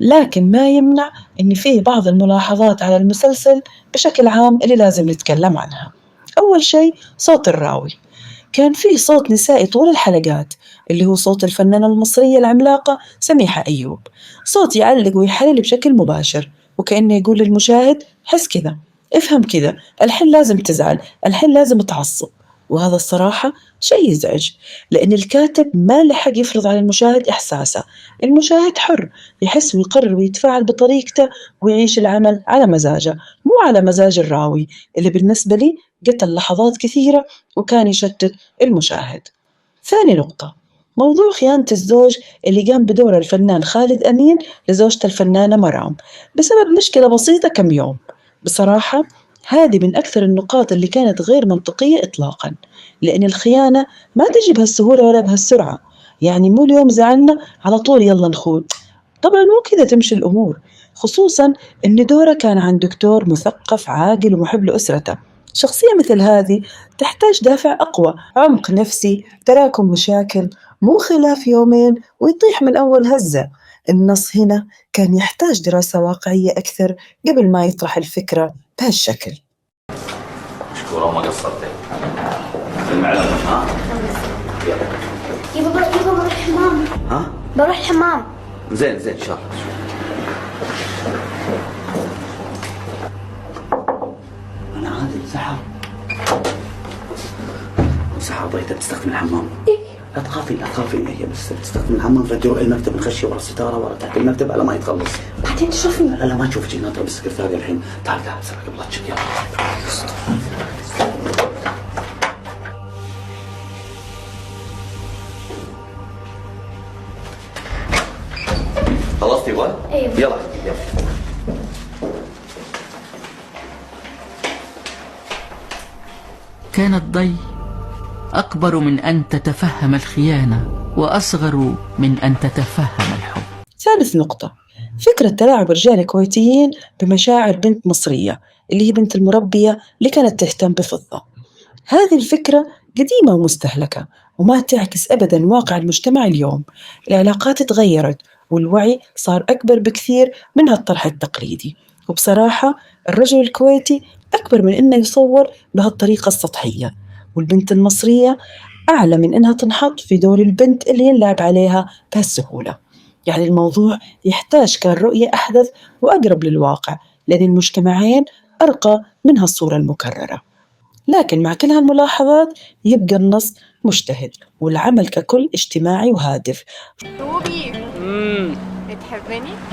لكن ما يمنع إن فيه بعض الملاحظات على المسلسل بشكل عام اللي لازم نتكلم عنها. أول شيء صوت الراوي، كان فيه صوت نسائي طول الحلقات اللي هو صوت الفنانة المصرية العملاقة سميحة أيوب، صوت يعلق ويحلل بشكل مباشر وكأنه يقول للمشاهد حس كذا، افهم كذا، الحين لازم تزعل، الحين لازم تعصب. وهذا الصراحة شيء يزعج، لأن الكاتب ما لحق يفرض على المشاهد إحساسه، المشاهد حر يحس ويقرر ويتفاعل بطريقته ويعيش العمل على مزاجه، مو على مزاج الراوي اللي بالنسبة لي قتل لحظات كثيرة وكان يشتت المشاهد. ثاني نقطة، موضوع خيانة الزوج اللي قام بدور الفنان خالد أمين لزوجته الفنانة مرام بسبب مشكلة بسيطة كم يوم. بصراحة هذه من أكثر النقاط اللي كانت غير منطقية إطلاقا، لأن الخيانة ما تجي بهالسهولة ولا بهالسرعة، يعني مو اليوم زعلنا على طول يلا نخون، طبعا مو كذا تمشي الأمور، خصوصا أن دوره كان عن دكتور مثقف عاقل ومحب لأسرته. شخصية مثل هذه تحتاج دافع أقوى، عمق نفسي، تراكم مشاكل، مو خلاف يومين ويطيح من أول هزة. النص هنا كان يحتاج دراسة واقعية أكثر قبل ما يطرح الفكرة بهالشكل. مشكورة وما قصرتي. المعلم ها؟ يبا بروح الحمام. ها؟ بروح الحمام. زين إن شاء الله. أنا عادل سحر ضيتها بتستخدم الحمام. إيه؟ لا تخافي هي بس تستخدم الحمام فجأة روحي المكتب نخشي ورا الستارة ورا تحت المكتب على ما يتخلص. بعدين تشوفني. لا ما تشوفك ناطرة بالسكرتارية الحين. تعال بسرعة قبل لا تشك يلا. خلصتي ولا؟ أيوة. يلا. كان الضي أكبر من أن تتفهم الخيانة وأصغر من أن تتفهم الحب. ثالث نقطة، فكرة تلاعب رجال كويتيين بمشاعر بنت مصرية اللي هي بنت المربية اللي كانت تهتم بفضة. هذه الفكرة قديمة ومستهلكة وما تعكس أبداً واقع المجتمع اليوم. العلاقات تغيرت والوعي صار أكبر بكثير من هالطرح التقليدي، وبصراحة الرجل الكويتي أكبر من إنه يصور بهالطريقة السطحية، والبنت المصرية أعلى من إنها تنحط في دور البنت اللي ينلعب عليها بهالسهولة. يعني الموضوع يحتاج كان رؤية أحدث وأقرب للواقع، لأن المجتمعين أرقى من هالصورة المكررة. لكن مع كل هالملاحظات يبقى النص مجتهد والعمل ككل اجتماعي وهادف. روبي بتحبني؟